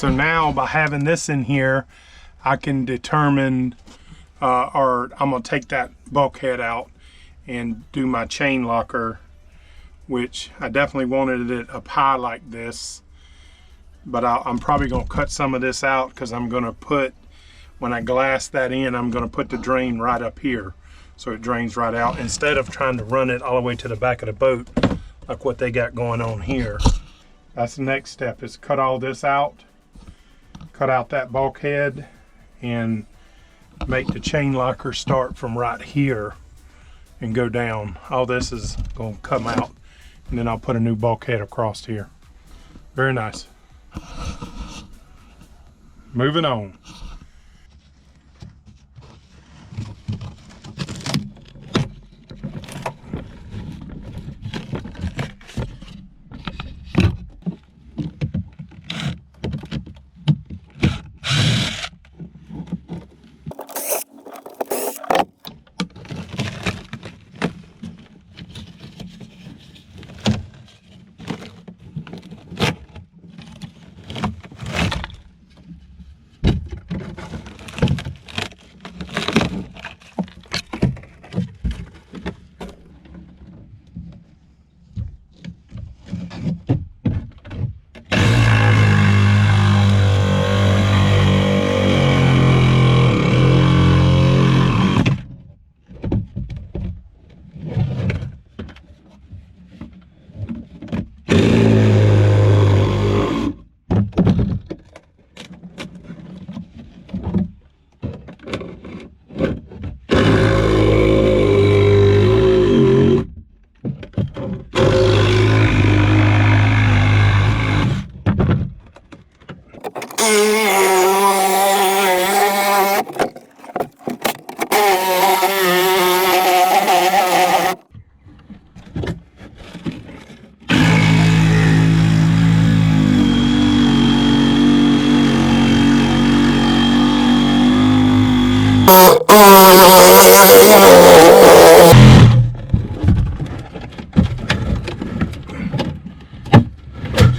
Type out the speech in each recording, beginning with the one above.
So now by having this in here, I can determine, or I'm gonna take that bulkhead out and do my chain locker, which I definitely wanted it up high like this, but I'm probably gonna cut some of this out because I'm gonna put, when I glass that in, I'm gonna put the drain right up here so it drains right out instead of trying to run it all the way to the back of the boat like what they got going on here. That's the next step, is cut all this out, cut out that bulkhead, and make the chain locker start from right here and go down. All this is going to come out, and then I'll put a new bulkhead across here. Very nice. Moving on.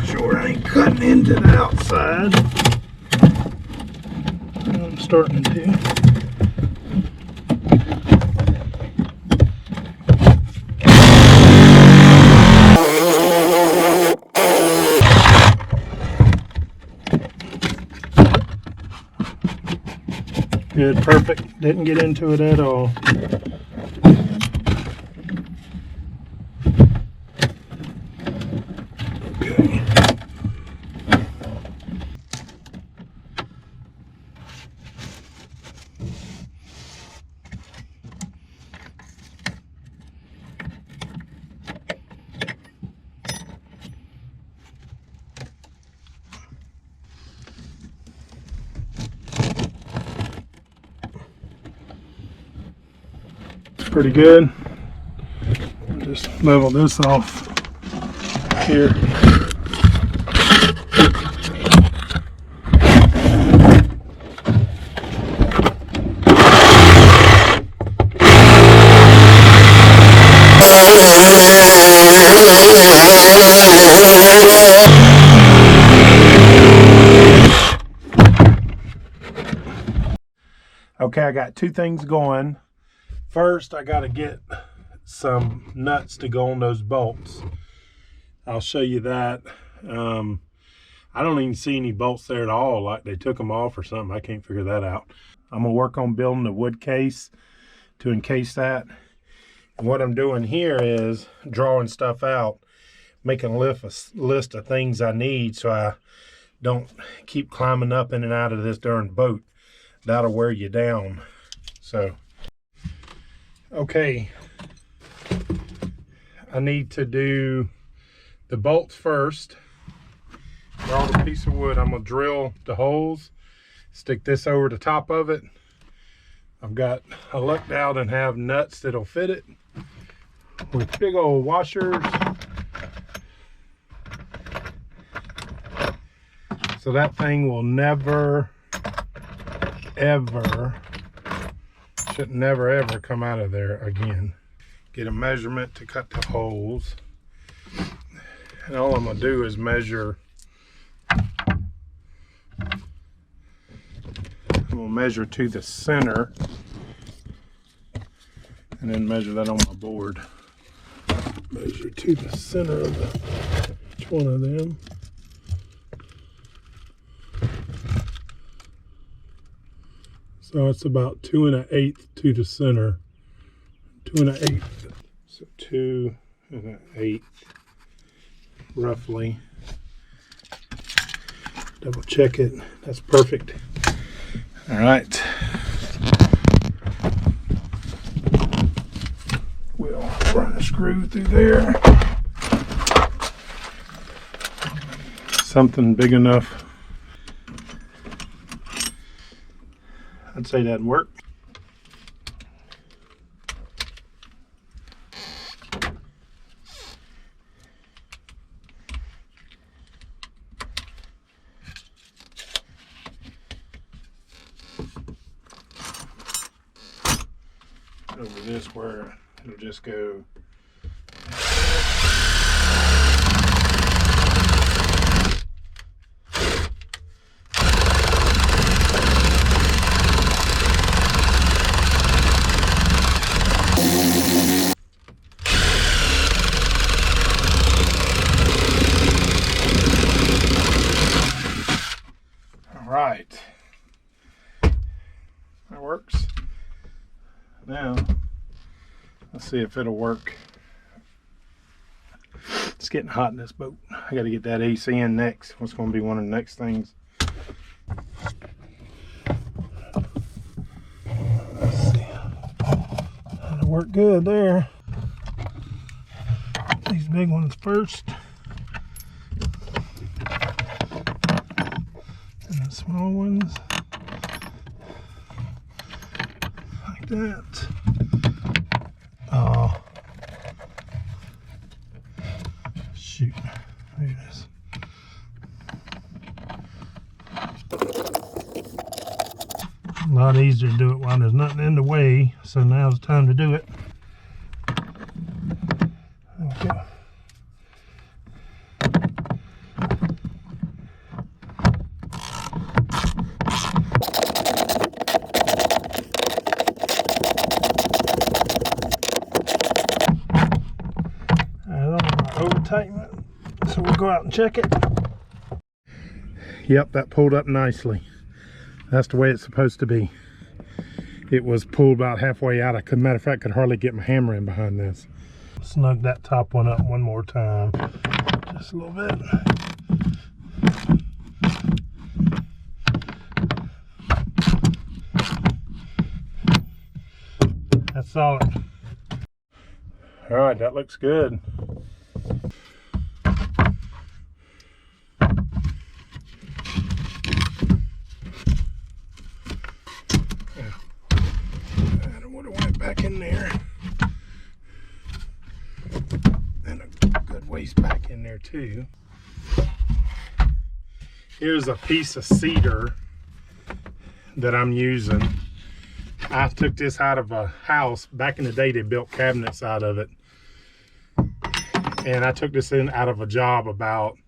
Sure I ain't cutting into the outside. I'm starting to. Good, perfect. Didn't get into it at all. Okay. Pretty good. Just level this off here. Okay, I got two things going. First, I got to get some nuts to go on those bolts. I'll show you that. I don't even see any bolts there at all, like they took them off or something. I can't figure that out. I'm going to work on building the wood case to encase that. And what I'm doing here is drawing stuff out, making a list of things I need so I don't keep climbing up in and out of this darn boat. That'll wear you down. So. Okay, I need to do the bolts first. Draw the piece of wood. I'm going to drill the holes, stick this over the top of it. I lucked out and have nuts that'll fit it with big old washers. So that thing will never, ever, should never ever come out of there again. Get a measurement to cut the holes, and all I'm gonna do is measure I'm gonna measure to the center and then measure that on my board. Measure to the center of each one of them. So it's about 2 1/8 to the center. 2 1/8. So 2 1/8 roughly. Double check it. That's perfect. All right. We'll run a screw through there. Something big enough. I'd say that'd work. Over this where it'll just go. All right, that works. Now, let's see if it'll work. It's getting hot in this boat. I got to get that AC in next. What's going to be one of the next things. Let's see. That'll work good there. These big ones first. And the small ones. Like that. Oh, shoot, there it is. A lot easier to do it while there's nothing in the way, so now's the time to do it. There we go. Tighten it, so we'll go out and check it. Yep, that pulled up nicely. That's the way it's supposed to be. It was pulled about halfway out. Matter of fact, I could hardly get my hammer in behind this. Snug that top one up one more time, just a little bit. That's solid. All right, that looks good. Back in there, and a good ways back in there too. Here's a piece of cedar that I'm using. I took this out of a house. Back in the day, they built cabinets out of it, and I took this in out of a job about,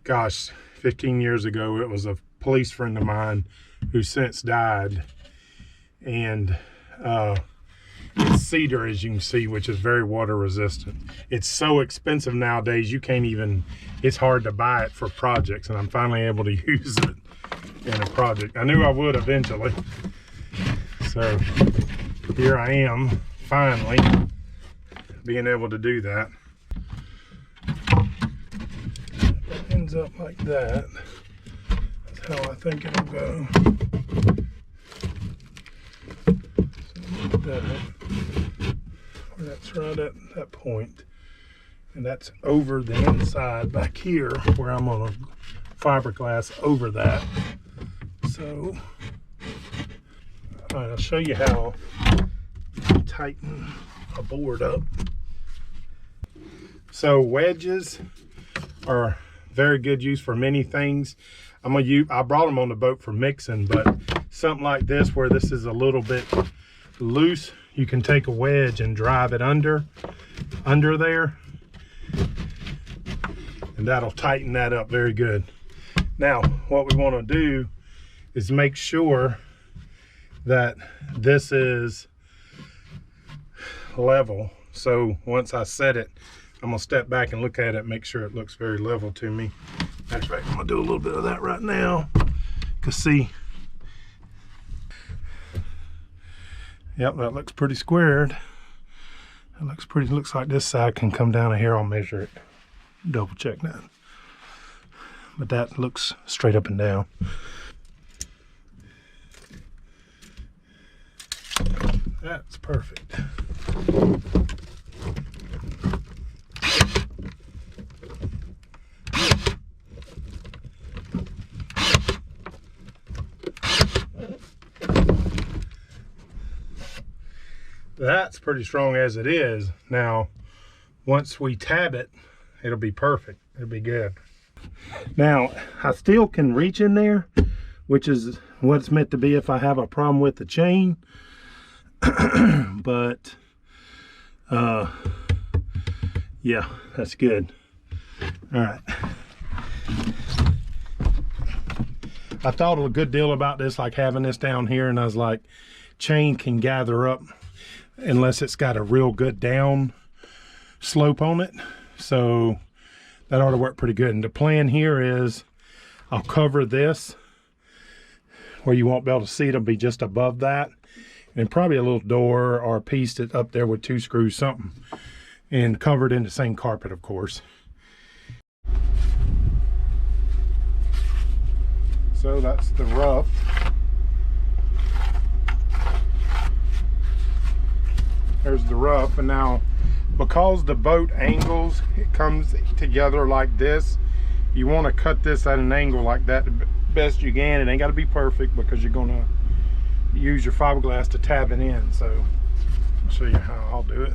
gosh, 15 years ago. It was a police friend of mine who since died, and it's cedar, as you can see, which is very water resistant. It's so expensive nowadays, you can't even, it's hard to buy it for projects, and I'm finally able to use it in a project. I knew I would eventually. So here I am, finally being able to do that. It ends up like that. That's how I think it'll go. That's right at that point, and that's over the inside back here where I'm on a fiberglass over that. So, all right, I'll show you how you tighten a board up. So wedges are very good use for many things. I brought them on the boat for mixing, but something like this where this is a little bit loose, you can take a wedge and drive it under there, and that'll tighten that up very good. Now what we want to do is make sure that this is level. So once I set it, I'm gonna step back and look at it, make sure it looks very level to me. Matter of fact, I'm gonna do a little bit of that right now. Cause see, yep, that looks pretty squared. It looks pretty, looks like this side can come down a hair. I'll measure it, double check that. But that looks straight up and down. That's perfect. That's pretty strong as it is. Now, once we tab it, it'll be perfect. It'll be good. Now, I still can reach in there, which is what it's meant to be if I have a problem with the chain. But, yeah, that's good. All right. I thought a good deal about this, like having this down here, and I was like, chain can gather up unless it's got a real good down slope on it. So that ought to work pretty good. And the plan here is I'll cover this where you won't be able to see it. It'll be just above that, and probably a little door or a piece that up there with 2 screws, something, and covered in the same carpet, of course. So that's the rough. There's the rough. And now, because the boat angles, it comes together like this, you want to cut this at an angle like that the best you can. It ain't got to be perfect because you're going to use your fiberglass to tab it in. So I'll show you how I'll do it.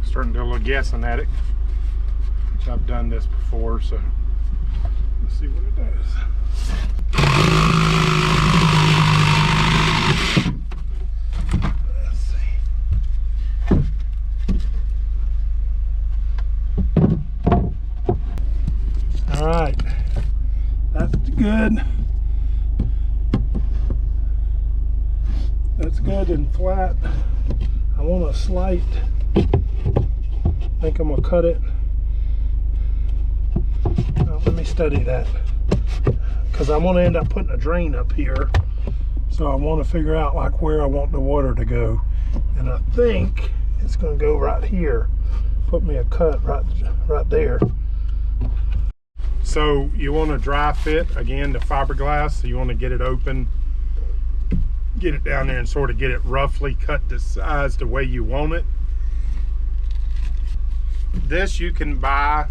Starting to do a little guessing at it, which I've done this before, so let's see what it does. Let's see. All right, that's good. That's good and flat. I want a slight. I think I'm gonna cut it. Let me study that, because I want to end up putting a drain up here. So I want to figure out like where I want the water to go, and I think it's going to go right here. Put me a cut right there. So you want to dry fit again the fiberglass. So you want to get it open, get it down there, and sort of get it roughly cut to size the way you want it. This you can buy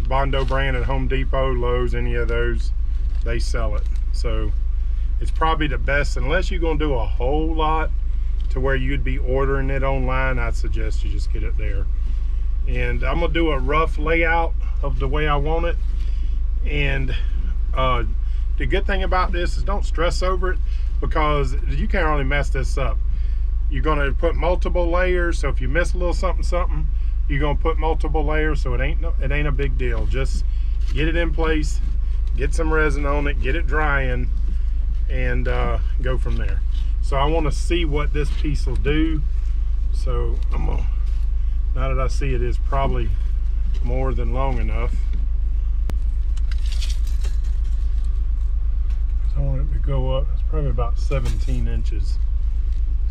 Bondo brand at Home Depot, Lowe's, any of those, they sell it. So it's probably the best, unless you're going to do a whole lot to where you'd be ordering it online. I'd suggest you just get it there. And I'm gonna do a rough layout of the way I want it. And the good thing about this is don't stress over it, because you can't really mess this up. You're gonna put multiple layers, so if you miss a little something, you're gonna put multiple layers, so it ain't a big deal. Just get it in place, get some resin on it, get it drying, and go from there. So I want to see what this piece will do. So I'm gonna, now that I see it is probably more than long enough, I want it to go up. It's probably about 17 inches.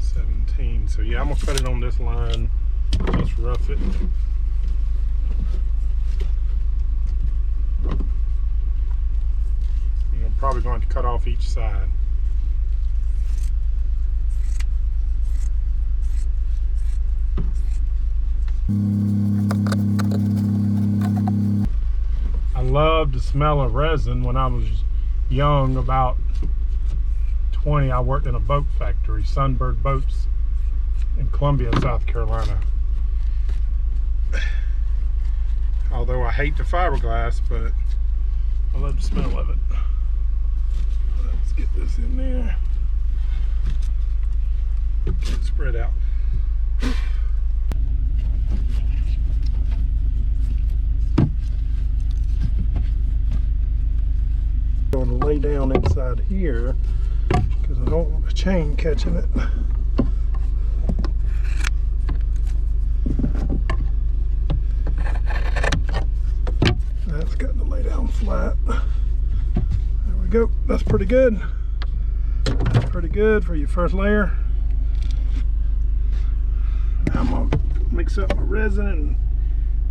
17. So yeah, I'm gonna cut it on this line. Just rough it. cut off each side. I loved the smell of resin when I was young. About 20, I worked in a boat factory, Sunbird Boats, in Columbia, South Carolina. Although I hate the fiberglass, but I love the smell of it. Let's get this in there. Get it spread out. I'm going to lay down inside here because I don't want the chain catching it. That's got to lay down flat. There we go. That's pretty good. That's pretty good for your first layer. Now I'm going to mix up my resin and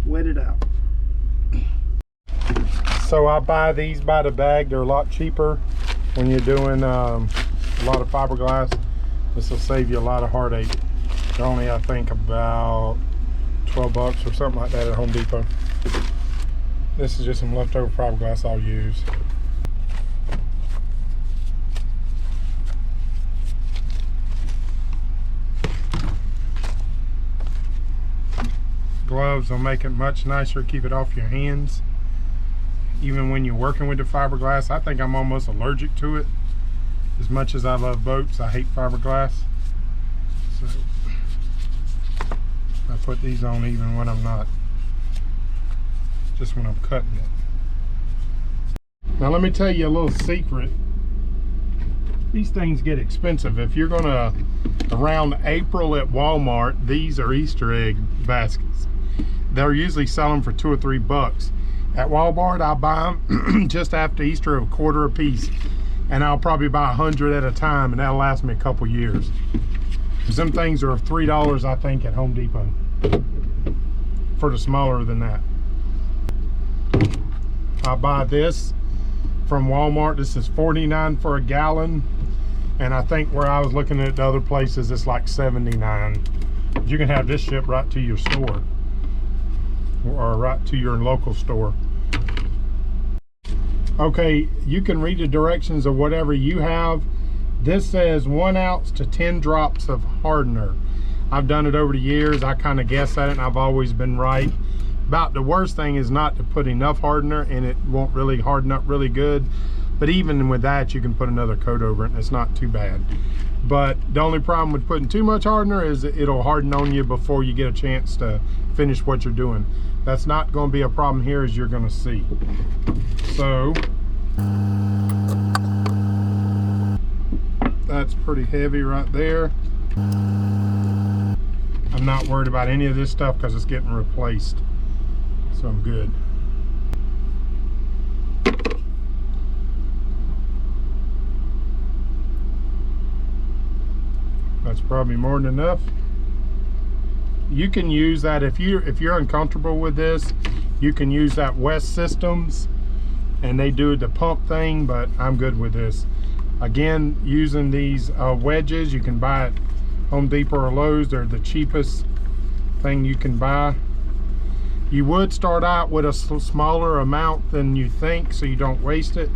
wet it out. So I buy these by the bag. They're a lot cheaper when you're doing a lot of fiberglass. This will save you a lot of heartache. They're only, I think, about 12 bucks or something like that at Home Depot. This is just some leftover fiberglass I'll use. Gloves will make it much nicer, keep it off your hands. Even when you're working with the fiberglass, I think I'm almost allergic to it. As much as I love boats, I hate fiberglass. So I put these on even when I'm not. Just when I'm cutting it. Now let me tell you a little secret. These things get expensive. If you're gonna, around April at Walmart, these are Easter egg baskets. They're usually selling for $2 or $3. At Walmart, I'll buy them just after Easter, a quarter a piece. And I'll probably buy 100 at a time, and that'll last me a couple years. Some things are $3, I think, at Home Depot. For the smaller than that. I buy this from Walmart. This is $49 for a gallon, and I think where I was looking at the other places, it's like $79. You can have this shipped right to your store, or right to your local store. Okay, you can read the directions of whatever you have. This says 1 ounce to 10 drops of hardener. I've done it over the years. I kind of guess at it, and I've always been right. About the worst thing is not to put enough hardener, and it won't really harden up really good. But even with that, you can put another coat over it, and it's not too bad. But the only problem with putting too much hardener is that it'll harden on you before you get a chance to finish what you're doing. That's not going to be a problem here, as you're going to see. So that's pretty heavy right there. I'm not worried about any of this stuff because it's getting replaced. So I'm good. That's probably more than enough. You can use that if you're uncomfortable with this. You can use that West Systems, and they do the pump thing, but I'm good with this. Again, using these wedges, you can buy at Home Depot or Lowe's. They're the cheapest thing you can buy. You would start out with a smaller amount than you think, so you don't waste it,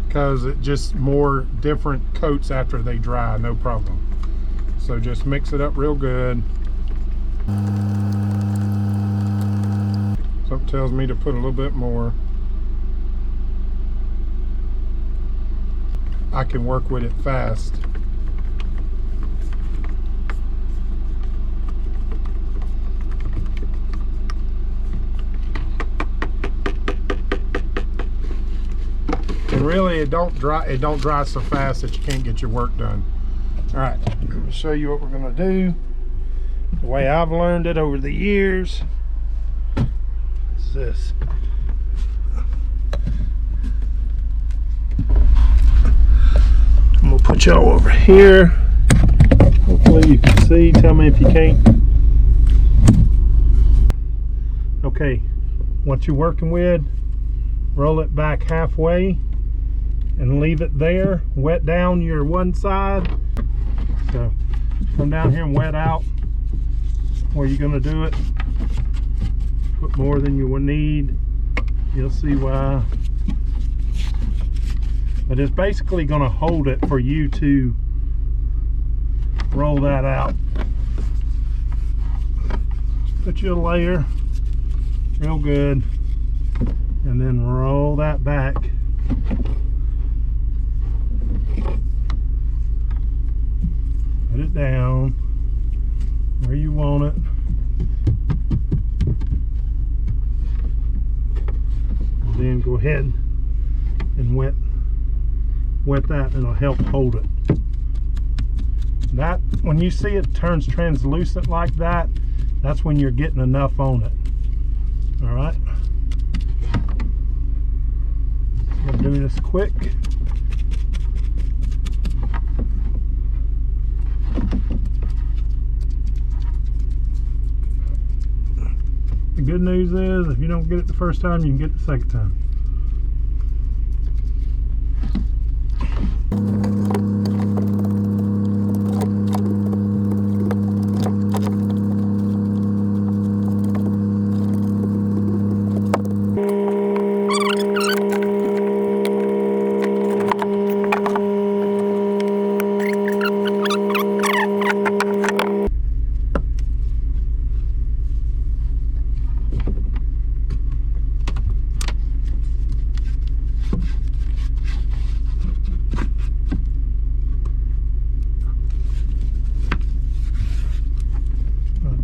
because it just more different coats after they dry, no problem. So just mix it up real good. Something tells me to put a little bit more. I can work with it fast. And really, it don't dry so fast that you can't get your work done. All right, I'm going to show you what we're going to do. The way I've learned it over the years is this. I'm going to put y'all over here. Hopefully you can see. Tell me if you can't. Okay, what you're working with, roll it back halfway and leave it there, wet down your one side. So come down here and wet out where you're going to do it. Put more than you will need. You'll see why. But it's basically going to hold it for you to roll that out. Put you a layer real good and then roll that back. Put it down where you want it. And then go ahead and wet that, and it'll help hold it. That, when you see it turns translucent like that, that's when you're getting enough on it. All right. I'm gonna do this quick. The good news is, if you don't get it the first time, you can get it the second time.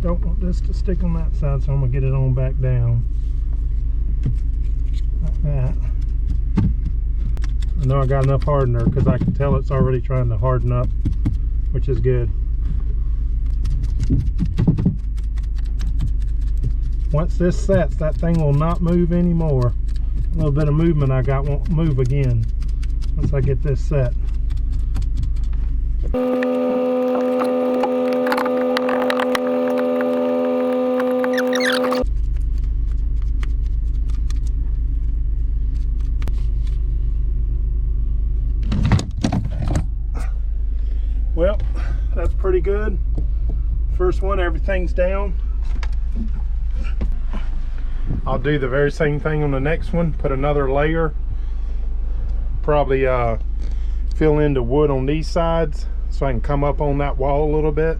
Don't want this to stick on that side, so I'm gonna get it on back down like that. I know I got enough hardener because I can tell it's already trying to harden up, which is good. Once this sets, that thing will not move anymore. A little bit of movement I got won't move again once I get this set. Well, that's pretty good. First one, everything's down. I'll do the very same thing on the next one. Put another layer. Probably fill in the wood on these sides so I can come up on that wall a little bit.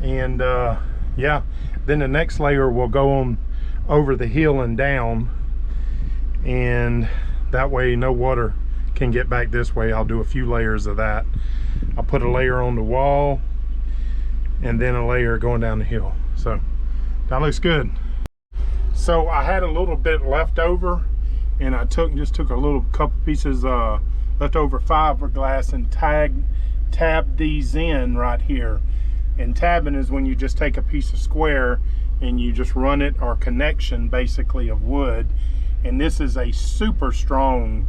And yeah, then the next layer will go on over the hill and down, and that way no water can get back this way. I'll do a few layers of that. I'll put a layer on the wall and then a layer going down the hill. So that looks good. So I had a little bit left over, and I just took a little couple pieces leftover fiberglass and tabbed these in right here. And tabbing is when you just take a piece of square and you just run it, or connection basically of wood, and this is a super strong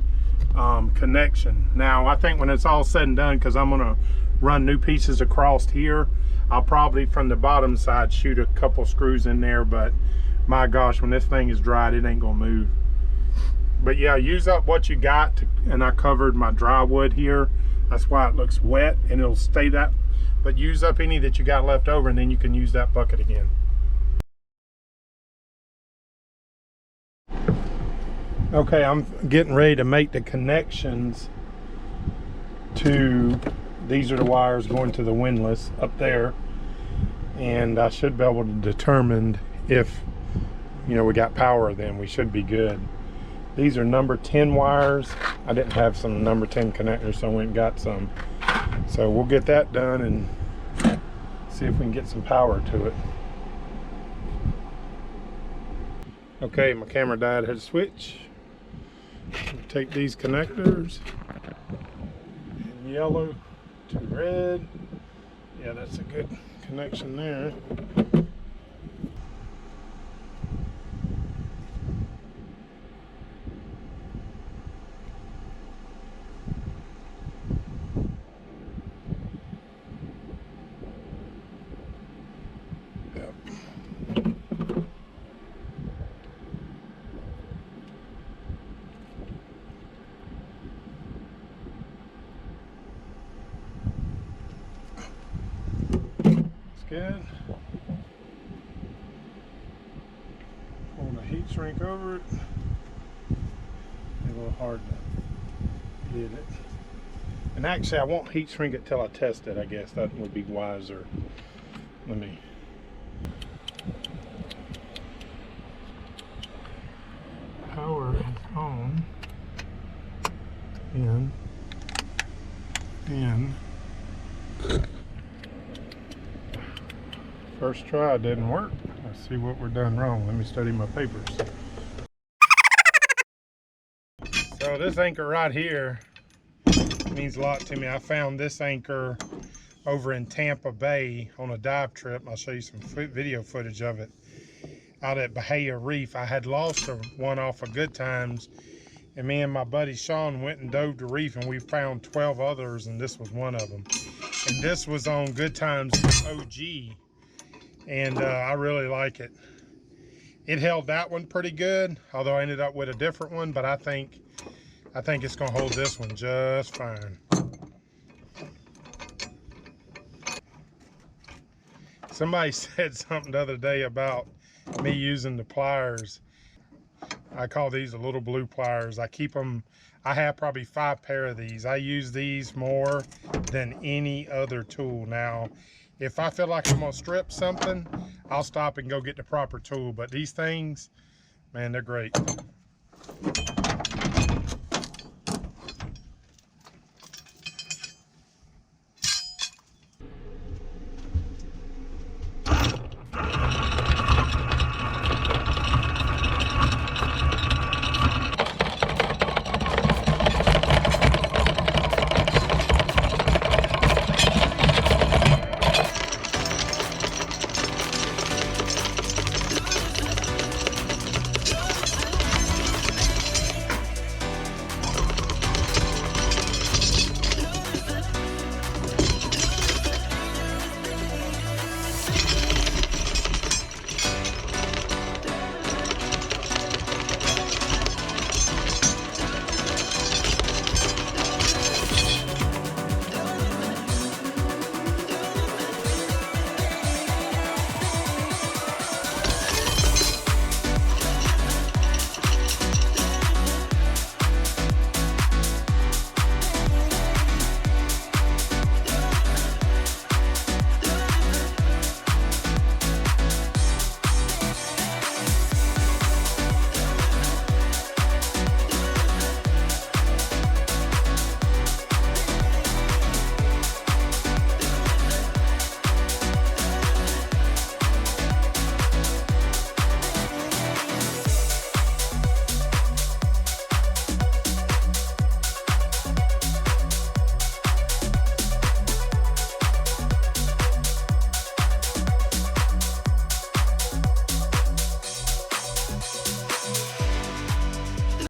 connection. Now I think when it's all said and done, because I'm gonna run new pieces across here, I'll probably from the bottom side shoot a couple screws in there, but my gosh, when this thing is dried, it ain't gonna move. But yeah, use up what you got and I covered my dry wood here, that's why it looks wet, and it'll stay that. But use up any that you got left over, and then you can use that bucket again. Okay, I'm getting ready to make the connections to, these are the wires going to the windlass up there, and I should be able to determine if, you know, we got power, then we should be good. These are number 10 wires. I didn't have some number 10 connectors, so I went and got some. So we'll get that done and see if we can get some power to it. Okay, my camera died, had to switch. Take these connectors, and yellow to red. Yeah, that's a good connection there. heat shrink over it. A little hard to get it. And actually, I won't heat shrink it till I test it, I guess. That would be wiser. Let me. Power is on. In. First try didn't work. Let's see what we're done wrong. Let me study my papers. So this anchor right here means a lot to me. I found this anchor over in Tampa Bay on a dive trip. I'll show you some video footage of it out at Bahia Reef. I had lost one off of Good Times, and me and my buddy Sean went and dove the reef, and we found 12 others, and this was one of them. And this was on Good Times OG, and I really like it. It held that one pretty good, although I ended up with a different one, but I think it's gonna hold this one just fine. Somebody said something the other day about me using the pliers. I call these the little blue pliers. I keep them, I have probably 5 pair of these. I use these more than any other tool. Now, if I feel like I'm gonna strip something, I'll stop and go get the proper tool. But these things, man, they're great.